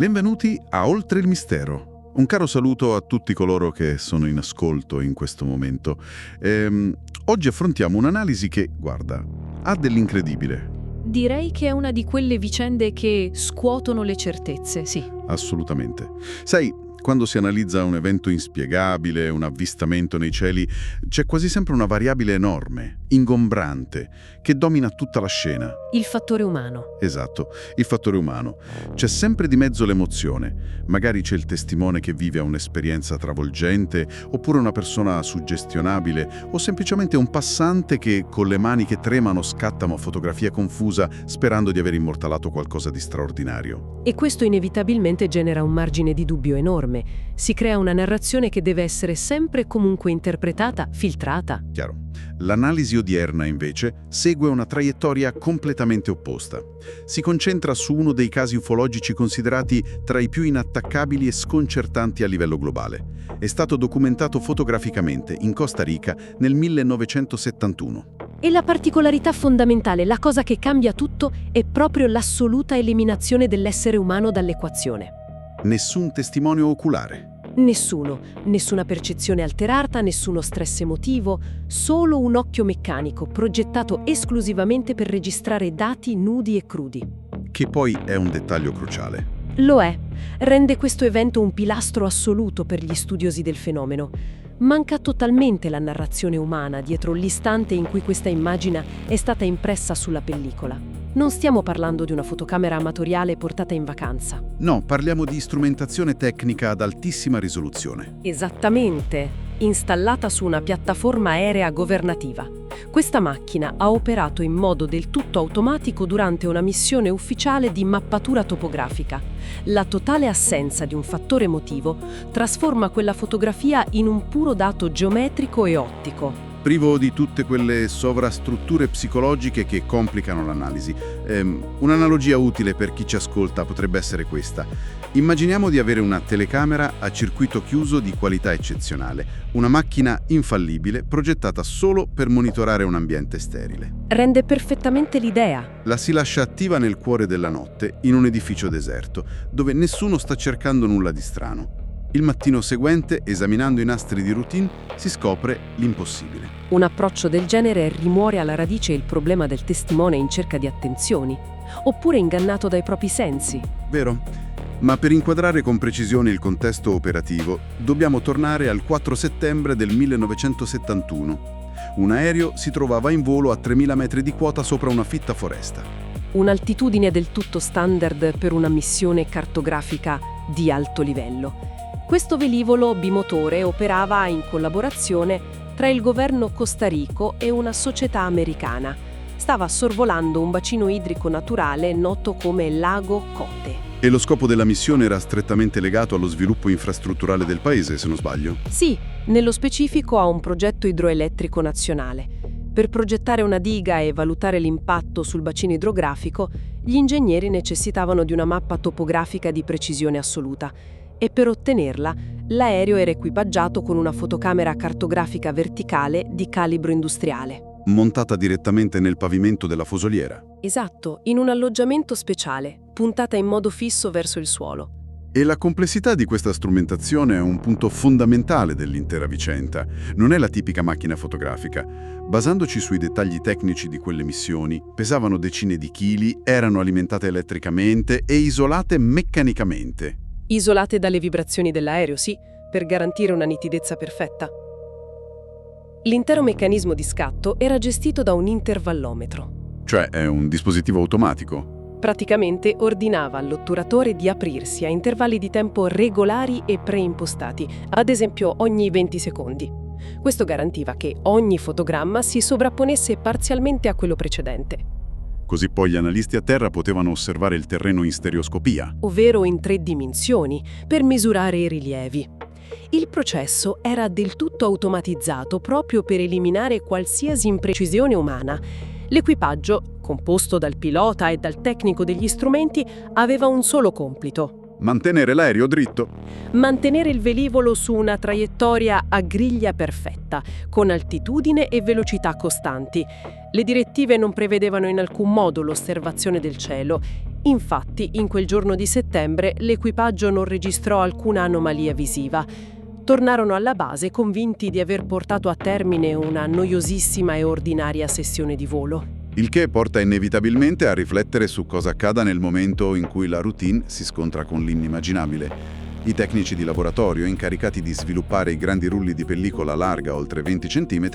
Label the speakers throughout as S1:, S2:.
S1: Benvenuti a Oltre il Mistero. Un caro saluto a tutti coloro che sono in ascolto in questo momento. Oggi affrontiamo un'analisi che, guarda, ha dell'incredibile.
S2: Direi che è una di quelle vicende che scuotono le certezze, sì.
S1: Assolutamente. Sai, quando si analizza un evento inspiegabile, un avvistamento nei cieli, c'è quasi sempre una variabile enorme, ingombrante, che domina tutta la scena.
S2: Il fattore umano.
S1: Esatto, il fattore umano. C'è sempre di mezzo l'emozione. Magari c'è il testimone che vive un'esperienza travolgente, oppure una persona suggestionabile, o semplicemente un passante che con le mani che tremano scatta una fotografia confusa sperando di aver immortalato qualcosa di straordinario.
S2: E questo inevitabilmente genera un margine di dubbio enorme. Si crea una narrazione che deve essere sempre e comunque interpretata, filtrata.
S1: Chiaro. L'analisi odierna, invece, segue una traiettoria completamente opposta. Si concentra su uno dei casi ufologici considerati tra i più inattaccabili e sconcertanti a livello globale. È stato documentato fotograficamente in Costa Rica nel 1971.
S2: E la particolarità fondamentale, la cosa che cambia tutto, è proprio l'assoluta eliminazione dell'essere umano dall'equazione.
S1: Nessun testimonio oculare.
S2: Nessuno, nessuna percezione alterata, nessuno stress emotivo, solo un occhio meccanico progettato esclusivamente per registrare dati nudi e crudi.
S1: Che poi è un dettaglio cruciale.
S2: Lo è. Rende questo evento un pilastro assoluto per gli studiosi del fenomeno. Manca totalmente la narrazione umana dietro l'istante in cui questa immagine è stata impressa sulla pellicola. Non stiamo parlando di una fotocamera amatoriale portata in vacanza.
S1: No, parliamo di strumentazione tecnica ad altissima risoluzione.
S2: Esattamente, installata su una piattaforma aerea governativa. Questa macchina ha operato in modo del tutto automatico durante una missione ufficiale di mappatura topografica. La totale assenza di un fattore emotivo trasforma quella fotografia in un puro dato geometrico e ottico.
S1: Privo di tutte quelle sovrastrutture psicologiche che complicano l'analisi. Un'analogia utile per chi ci ascolta potrebbe essere questa. Immaginiamo di avere una telecamera a circuito chiuso di qualità eccezionale, una macchina infallibile progettata solo per monitorare un ambiente sterile.
S2: Rende perfettamente l'idea.
S1: La si lascia attiva nel cuore della notte, in un edificio deserto, dove nessuno sta cercando nulla di strano. Il mattino seguente, esaminando i nastri di routine, si scopre l'impossibile.
S2: Un approccio del genere rimuove alla radice il problema del testimone in cerca di attenzioni, oppure ingannato dai propri sensi.
S1: Vero? Ma per inquadrare con precisione il contesto operativo, dobbiamo tornare al 4 settembre del 1971. Un aereo si trovava in volo a 3.000 metri di quota sopra una fitta foresta.
S2: Un'altitudine del tutto standard per una missione cartografica di alto livello. Questo velivolo bimotore operava in collaborazione tra il governo costarico e una società americana. Stava sorvolando un bacino idrico naturale noto come Lago Kote.
S1: E lo scopo della missione era strettamente legato allo sviluppo infrastrutturale del paese, se non sbaglio?
S2: Sì, nello specifico a un progetto idroelettrico nazionale. Per progettare una diga e valutare l'impatto sul bacino idrografico, gli ingegneri necessitavano di una mappa topografica di precisione assoluta. E per ottenerla, l'aereo era equipaggiato con una fotocamera cartografica verticale di calibro industriale.
S1: Montata direttamente nel pavimento della fusoliera.
S2: Esatto, in un alloggiamento speciale, puntata in modo fisso verso il suolo.
S1: E la complessità di questa strumentazione è un punto fondamentale dell'intera vicenda. Non è la tipica macchina fotografica. Basandoci sui dettagli tecnici di quelle missioni, pesavano decine di chili, erano alimentate elettricamente e isolate meccanicamente.
S2: Isolate dalle vibrazioni dell'aereo, sì, per garantire una nitidezza perfetta. L'intero meccanismo di scatto era gestito da un intervallometro.
S1: Cioè è un dispositivo automatico.
S2: Praticamente ordinava all'otturatore di aprirsi a intervalli di tempo regolari e preimpostati, ad esempio ogni 20 secondi. Questo garantiva che ogni fotogramma si sovrapponesse parzialmente a quello precedente.
S1: Così poi gli analisti a terra potevano osservare il terreno in stereoscopia.
S2: Ovvero in 3 dimensioni, per misurare i rilievi. Il processo era del tutto automatizzato proprio per eliminare qualsiasi imprecisione umana. L'equipaggio, composto dal pilota e dal tecnico degli strumenti, aveva un solo compito:
S1: mantenere l'aereo dritto.
S2: Mantenere il velivolo su una traiettoria a griglia perfetta, con altitudine e velocità costanti. Le direttive non prevedevano in alcun modo l'osservazione del cielo Infatti, in quel giorno di settembre, l'equipaggio non registrò alcuna anomalia visiva. Tornarono alla base convinti di aver portato a termine una noiosissima e ordinaria sessione di volo.
S1: Il che porta inevitabilmente a riflettere su cosa accada nel momento in cui la routine si scontra con l'inimmaginabile. I tecnici di laboratorio, incaricati di sviluppare i grandi rulli di pellicola larga oltre 20 cm,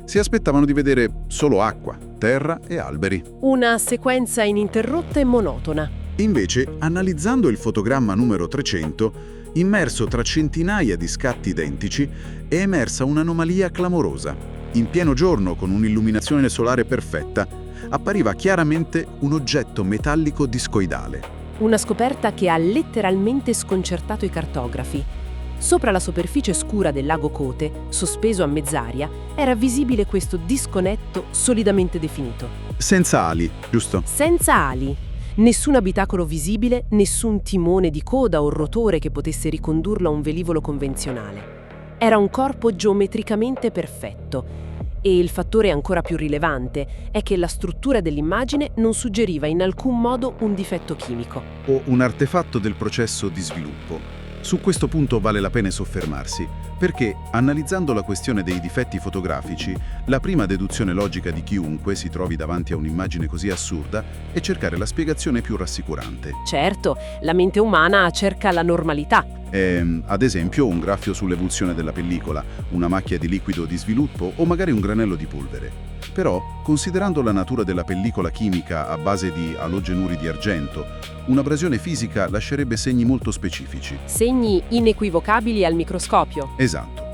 S1: si aspettavano di vedere solo acqua, terra e alberi.
S2: Una sequenza ininterrotta e monotona.
S1: Invece, analizzando il fotogramma numero 300, immerso tra centinaia di scatti identici, è emersa un'anomalia clamorosa. In pieno giorno, con un'illuminazione solare perfetta, appariva chiaramente un oggetto metallico discoidale.
S2: Una scoperta che ha letteralmente sconcertato i cartografi. Sopra la superficie scura del lago Kote, sospeso a mezz'aria, era visibile questo disco netto solidamente definito.
S1: Senza ali, giusto?
S2: Senza ali. Nessun abitacolo visibile, nessun timone di coda o rotore che potesse ricondurlo a un velivolo convenzionale. Era un corpo geometricamente perfetto. E il fattore ancora più rilevante è che la struttura dell'immagine non suggeriva in alcun modo un difetto chimico.
S1: O un artefatto del processo di sviluppo. Su questo punto vale la pena soffermarsi, perché, analizzando la questione dei difetti fotografici, la prima deduzione logica di chiunque si trovi davanti a un'immagine così assurda è cercare la spiegazione più rassicurante.
S2: Certo, la mente umana cerca la normalità.
S1: Ad esempio un graffio sull'evoluzione della pellicola, una macchia di liquido di sviluppo o magari un granello di polvere. Però, considerando la natura della pellicola chimica a base di alogenuri di argento, un'abrasione fisica lascerebbe segni molto specifici.
S2: Segni inequivocabili al microscopio.
S1: Esatto.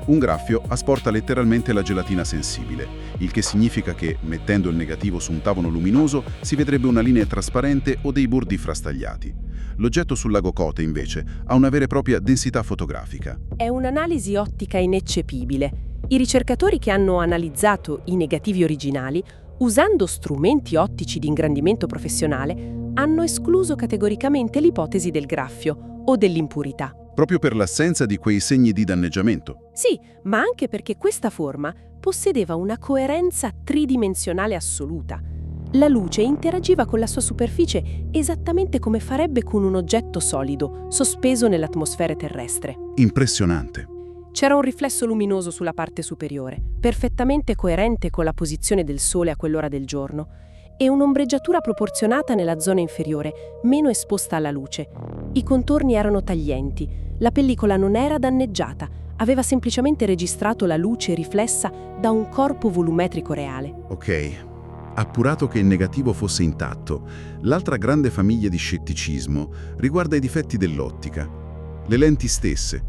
S1: Un graffio asporta letteralmente la gelatina sensibile, il che significa che, mettendo il negativo su un tavolo luminoso, si vedrebbe una linea trasparente o dei bordi frastagliati. L'oggetto sul lago Kote, invece, ha una vera e propria densità fotografica.
S2: È un'analisi ottica ineccepibile. I ricercatori che hanno analizzato i negativi originali, usando strumenti ottici di ingrandimento professionale, hanno escluso categoricamente l'ipotesi del graffio o dell'impurità.
S1: Proprio per l'assenza di quei segni di danneggiamento.
S2: Sì, ma anche perché questa forma possedeva una coerenza tridimensionale assoluta. La luce interagiva con la sua superficie esattamente come farebbe con un oggetto solido, sospeso nell'atmosfera terrestre.
S1: Impressionante.
S2: C'era un riflesso luminoso sulla parte superiore, perfettamente coerente con la posizione del Sole a quell'ora del giorno, e un'ombreggiatura proporzionata nella zona inferiore, meno esposta alla luce. I contorni erano taglienti, la pellicola non era danneggiata, aveva semplicemente registrato la luce riflessa da un corpo volumetrico reale.
S1: Ok. Appurato che il negativo fosse intatto, l'altra grande famiglia di scetticismo riguarda i difetti dell'ottica. Le lenti stesse.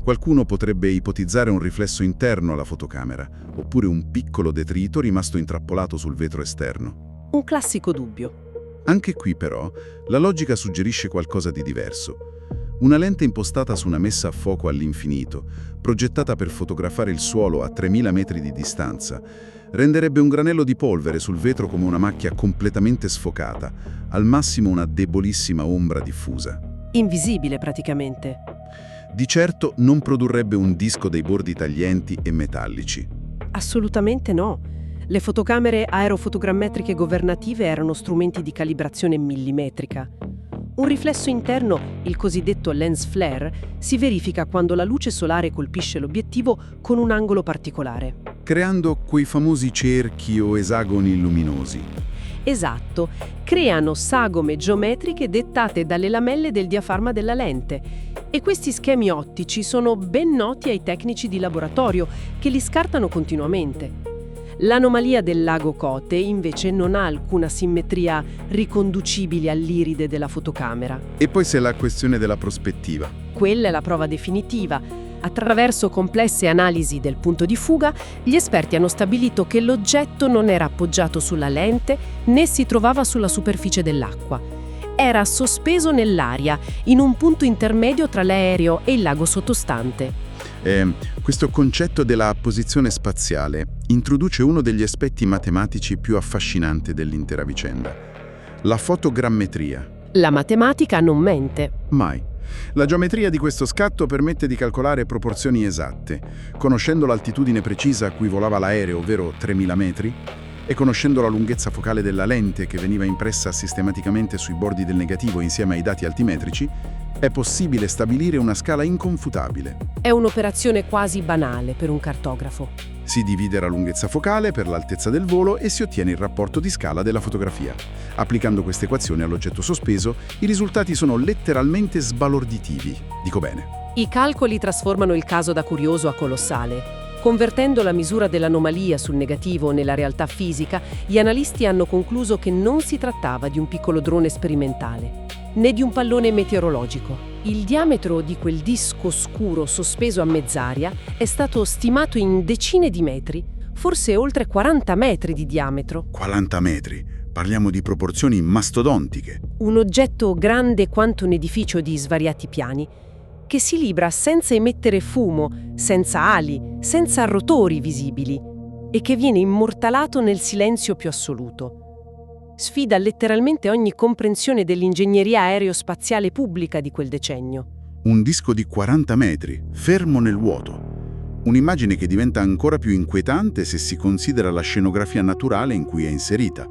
S1: Qualcuno potrebbe ipotizzare un riflesso interno alla fotocamera, oppure un piccolo detrito rimasto intrappolato sul vetro esterno.
S2: Un classico dubbio.
S1: Anche qui, però, la logica suggerisce qualcosa di diverso. Una lente impostata su una messa a fuoco all'infinito, progettata per fotografare il suolo a 3000 metri di distanza, renderebbe un granello di polvere sul vetro come una macchia completamente sfocata, al massimo una debolissima ombra diffusa.
S2: Invisibile praticamente.
S1: Di certo non produrrebbe un disco dai bordi taglienti e metallici.
S2: Assolutamente no. Le fotocamere aerofotogrammetriche governative erano strumenti di calibrazione millimetrica. Un riflesso interno, il cosiddetto lens flare, si verifica quando la luce solare colpisce l'obiettivo con un angolo particolare.
S1: Creando quei famosi cerchi o esagoni luminosi.
S2: Esatto, creano sagome geometriche dettate dalle lamelle del diaframma della lente. E questi schemi ottici sono ben noti ai tecnici di laboratorio, che li scartano continuamente. L'anomalia del lago Kote invece non ha alcuna simmetria riconducibile all'iride della fotocamera.
S1: E poi c'è la questione della prospettiva.
S2: Quella è la prova definitiva. Attraverso complesse analisi del punto di fuga, gli esperti hanno stabilito che l'oggetto non era appoggiato sulla lente né si trovava sulla superficie dell'acqua. Era sospeso nell'aria, in un punto intermedio tra l'aereo e il lago sottostante.
S1: Questo concetto della posizione spaziale introduce uno degli aspetti matematici più affascinanti dell'intera vicenda: la fotogrammetria.
S2: La matematica non mente.
S1: Mai. La geometria di questo scatto permette di calcolare proporzioni esatte. Conoscendo l'altitudine precisa a cui volava l'aereo, ovvero 3000 metri, E conoscendo la lunghezza focale della lente che veniva impressa sistematicamente sui bordi del negativo insieme ai dati altimetrici, è possibile stabilire una scala inconfutabile.
S2: È un'operazione quasi banale per un cartografo.
S1: Si divide la lunghezza focale per l'altezza del volo e si ottiene il rapporto di scala della fotografia. Applicando queste equazioni all'oggetto sospeso, i risultati sono letteralmente sbalorditivi. Dico bene.
S2: I calcoli trasformano il caso da curioso a colossale. Convertendo la misura dell'anomalia sul negativo nella realtà fisica, gli analisti hanno concluso che non si trattava di un piccolo drone sperimentale, né di un pallone meteorologico. Il diametro di quel disco scuro sospeso a mezz'aria è stato stimato in decine di metri, forse oltre 40 metri di diametro.
S1: 40 metri. Parliamo di proporzioni mastodontiche.
S2: Un oggetto grande quanto un edificio di svariati piani, che si libra senza emettere fumo, senza ali, senza rotori visibili e che viene immortalato nel silenzio più assoluto. Sfida letteralmente ogni comprensione dell'ingegneria aerospaziale pubblica di quel decennio.
S1: Un disco di 40 metri, fermo nel vuoto. Un'immagine che diventa ancora più inquietante se si considera la scenografia naturale in cui è inserita.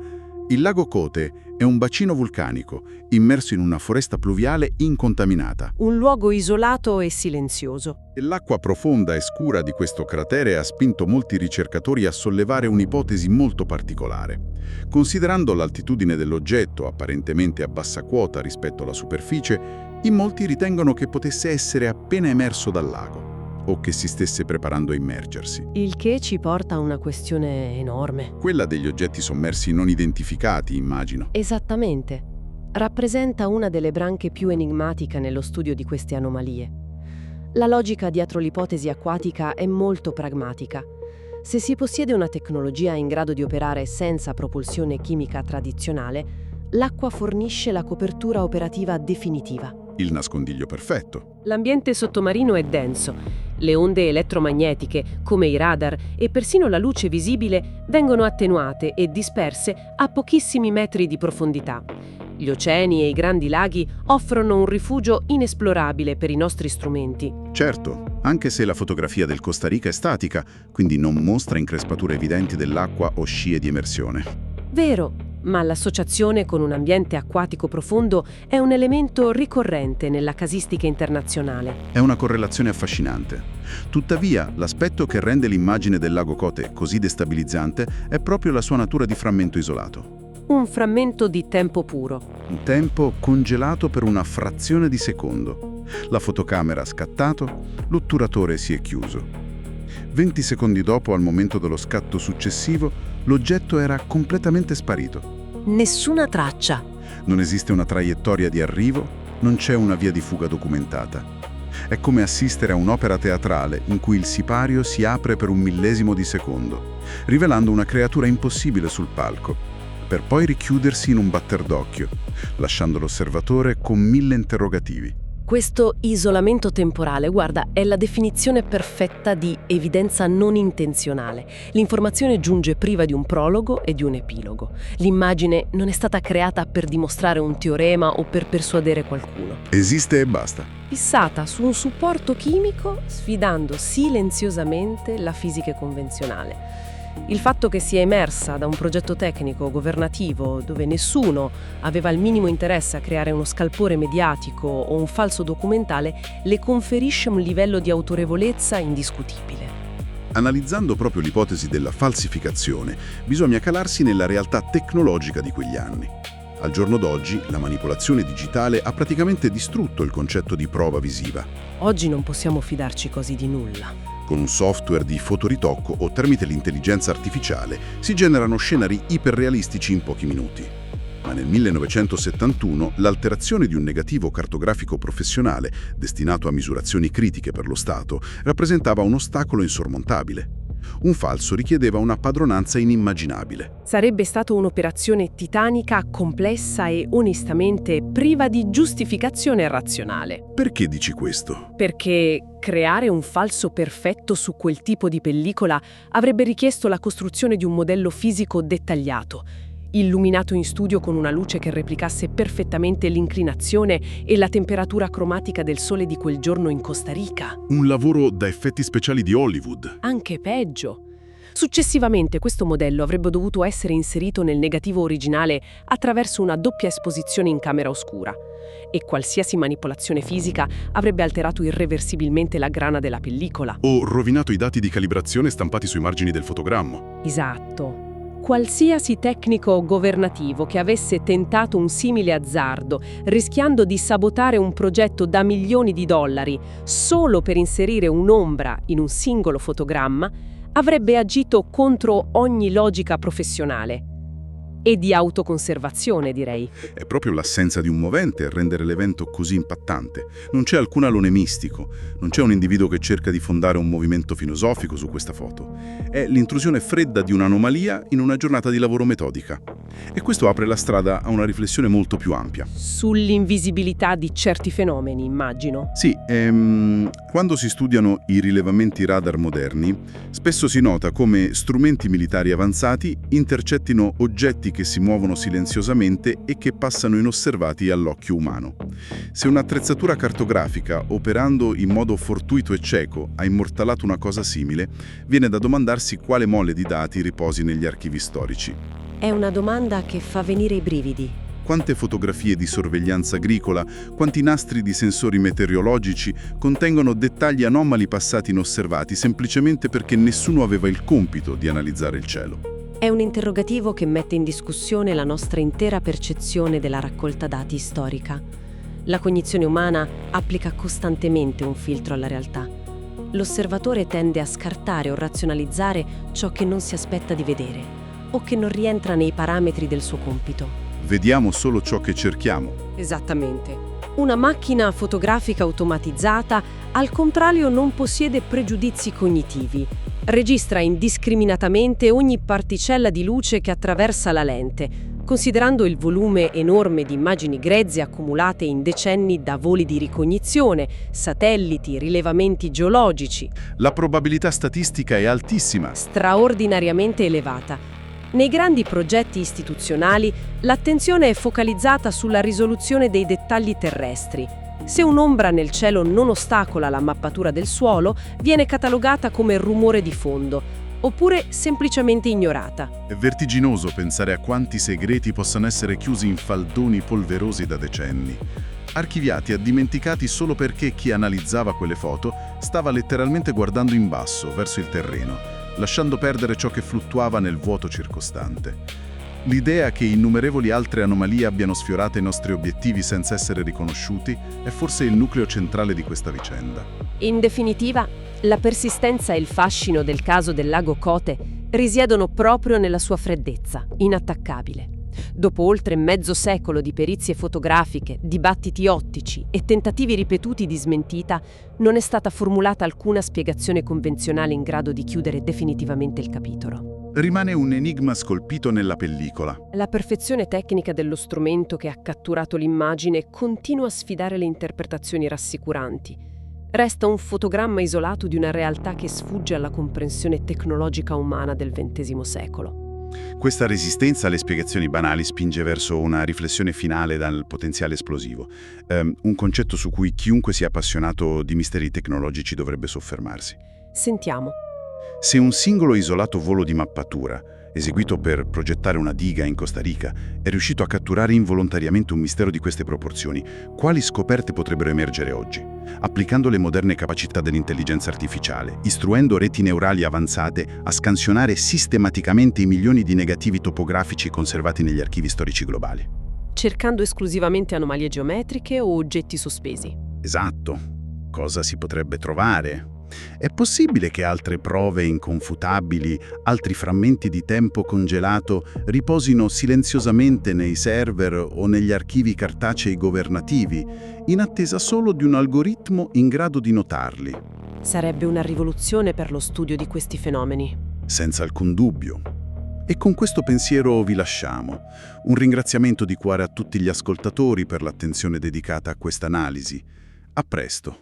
S1: Il lago Kote è un bacino vulcanico, immerso in una foresta pluviale incontaminata.
S2: Un luogo isolato e silenzioso.
S1: L'acqua profonda e scura di questo cratere ha spinto molti ricercatori a sollevare un'ipotesi molto particolare. Considerando l'altitudine dell'oggetto, apparentemente a bassa quota rispetto alla superficie, in molti ritengono che potesse essere appena emerso dal lago, o che si stesse preparando a immergersi.
S2: Il che ci porta a una questione enorme.
S1: Quella degli oggetti sommersi non identificati, immagino.
S2: Esattamente. Rappresenta una delle branche più enigmatiche nello studio di queste anomalie. La logica dietro l'ipotesi acquatica è molto pragmatica. Se si possiede una tecnologia in grado di operare senza propulsione chimica tradizionale, l'acqua fornisce la copertura operativa definitiva.
S1: Il nascondiglio perfetto.
S2: L'ambiente sottomarino è denso. Le onde elettromagnetiche, come i radar e persino la luce visibile, vengono attenuate e disperse a pochissimi metri di profondità. Gli oceani e i grandi laghi offrono un rifugio inesplorabile per i nostri strumenti.
S1: Certo, anche se la fotografia del Costa Rica è statica, quindi non mostra increspature evidenti dell'acqua o scie di emersione.
S2: Vero, ma l'associazione con un ambiente acquatico profondo è un elemento ricorrente nella casistica internazionale.
S1: È una correlazione affascinante. Tuttavia, l'aspetto che rende l'immagine del lago Kote così destabilizzante è proprio la sua natura di frammento isolato.
S2: Un frammento di tempo puro.
S1: Un tempo congelato per una frazione di secondo. La fotocamera ha scattato, l'otturatore si è chiuso. 20 secondi dopo, al momento dello scatto successivo, l'oggetto era completamente sparito.
S2: Nessuna traccia.
S1: Non esiste una traiettoria di arrivo, non c'è una via di fuga documentata. È come assistere a un'opera teatrale in cui il sipario si apre per un millesimo di secondo, rivelando una creatura impossibile sul palco, per poi richiudersi in un batter d'occhio, lasciando l'osservatore con 1000 interrogativi.
S2: Questo isolamento temporale, guarda, è la definizione perfetta di evidenza non intenzionale. L'informazione giunge priva di un prologo e di un epilogo. L'immagine non è stata creata per dimostrare un teorema o per persuadere qualcuno.
S1: Esiste e basta.
S2: Fissata su un supporto chimico, sfidando silenziosamente la fisica convenzionale. Il fatto che sia emersa da un progetto tecnico governativo dove nessuno aveva il minimo interesse a creare uno scalpore mediatico o un falso documentale le conferisce un livello di autorevolezza indiscutibile.
S1: Analizzando proprio l'ipotesi della falsificazione, bisogna calarsi nella realtà tecnologica di quegli anni. Al giorno d'oggi, la manipolazione digitale ha praticamente distrutto il concetto di prova visiva.
S2: Oggi non possiamo fidarci così di nulla.
S1: Con un software di fotoritocco o tramite l'intelligenza artificiale si generano scenari iperrealistici in pochi minuti. Ma nel 1971 l'alterazione di un negativo cartografico professionale, destinato a misurazioni critiche per lo Stato, rappresentava un ostacolo insormontabile. Un falso richiedeva una padronanza inimmaginabile.
S2: Sarebbe stata un'operazione titanica, complessa e onestamente priva di giustificazione razionale.
S1: Perché dici questo?
S2: Perché creare un falso perfetto su quel tipo di pellicola avrebbe richiesto la costruzione di un modello fisico dettagliato, illuminato in studio con una luce che replicasse perfettamente l'inclinazione e la temperatura cromatica del sole di quel giorno in Costa Rica.
S1: Un lavoro da effetti speciali di Hollywood.
S2: Anche peggio. Successivamente questo modello avrebbe dovuto essere inserito nel negativo originale attraverso una doppia esposizione in camera oscura e qualsiasi manipolazione fisica avrebbe alterato irreversibilmente la grana della pellicola.
S3: O rovinato i dati di calibrazione stampati sui margini del fotogramma.
S2: Esatto. Qualsiasi tecnico governativo che avesse tentato un simile azzardo, rischiando di sabotare un progetto da milioni di dollari solo per inserire un'ombra in un singolo fotogramma, avrebbe agito contro ogni logica professionale. E di autoconservazione, direi.
S1: È proprio l'assenza di un movente a rendere l'evento così impattante. Non c'è alcun alone mistico, non c'è un individuo che cerca di fondare un movimento filosofico su questa foto. È l'intrusione fredda di un'anomalia in una giornata di lavoro metodica. E questo apre la strada a una riflessione molto più ampia.
S2: Sull'invisibilità di certi fenomeni, immagino.
S1: Sì, quando si studiano i rilevamenti radar moderni, spesso si nota come strumenti militari avanzati intercettino oggetti che si muovono silenziosamente e che passano inosservati all'occhio umano. Se un'attrezzatura cartografica, operando in modo fortuito e cieco, ha immortalato una cosa simile, viene da domandarsi quale mole di dati riposi negli archivi storici.
S2: È una domanda che fa venire i brividi.
S1: Quante fotografie di sorveglianza agricola, quanti nastri di sensori meteorologici contengono dettagli anomali passati inosservati semplicemente perché nessuno aveva il compito di analizzare il cielo?
S2: È un interrogativo che mette in discussione la nostra intera percezione della raccolta dati storica. La cognizione umana applica costantemente un filtro alla realtà. L'osservatore tende a scartare o razionalizzare ciò che non si aspetta di vedere o che non rientra nei parametri del suo compito.
S1: Vediamo solo ciò che cerchiamo.
S2: Esattamente. Una macchina fotografica automatizzata, al contrario, non possiede pregiudizi cognitivi. Registra indiscriminatamente ogni particella di luce che attraversa la lente, considerando il volume enorme di immagini grezze accumulate in decenni da voli di ricognizione, satelliti, rilevamenti geologici.
S1: La probabilità statistica è altissima.
S2: Straordinariamente elevata. Nei grandi progetti istituzionali, l'attenzione è focalizzata sulla risoluzione dei dettagli terrestri. Se un'ombra nel cielo non ostacola la mappatura del suolo, viene catalogata come rumore di fondo, oppure semplicemente ignorata.
S1: È vertiginoso pensare a quanti segreti possano essere chiusi in faldoni polverosi da decenni, archiviati e dimenticati solo perché chi analizzava quelle foto stava letteralmente guardando in basso, verso il terreno, lasciando perdere ciò che fluttuava nel vuoto circostante. L'idea che innumerevoli altre anomalie abbiano sfiorato i nostri obiettivi senza essere riconosciuti è forse il nucleo centrale di questa vicenda.
S2: In definitiva, la persistenza e il fascino del caso del lago Kote risiedono proprio nella sua freddezza, inattaccabile. Dopo oltre mezzo secolo di perizie fotografiche, dibattiti ottici e tentativi ripetuti di smentita, non è stata formulata alcuna spiegazione convenzionale in grado di chiudere definitivamente il capitolo.
S1: Rimane un enigma scolpito nella pellicola.
S2: La perfezione tecnica dello strumento che ha catturato l'immagine continua a sfidare le interpretazioni rassicuranti. Resta un fotogramma isolato di una realtà che sfugge alla comprensione tecnologica umana del XX secolo.
S1: Questa resistenza alle spiegazioni banali spinge verso una riflessione finale dal potenziale esplosivo, un concetto su cui chiunque sia appassionato di misteri tecnologici dovrebbe soffermarsi.
S2: Sentiamo.
S1: Se un singolo isolato volo di mappatura, eseguito per progettare una diga in Costa Rica, è riuscito a catturare involontariamente un mistero di queste proporzioni, quali scoperte potrebbero emergere oggi? Applicando le moderne capacità dell'intelligenza artificiale, istruendo reti neurali avanzate a scansionare sistematicamente i milioni di negativi topografici conservati negli archivi storici globali.
S2: Cercando esclusivamente anomalie geometriche o oggetti sospesi?
S1: Esatto. Cosa si potrebbe trovare? È possibile che altre prove inconfutabili, altri frammenti di tempo congelato, riposino silenziosamente nei server o negli archivi cartacei governativi, in attesa solo di un algoritmo in grado di notarli?
S2: Sarebbe una rivoluzione per lo studio di questi fenomeni.
S1: Senza alcun dubbio. E con questo pensiero vi lasciamo. Un ringraziamento di cuore a tutti gli ascoltatori per l'attenzione dedicata a questa analisi. A presto.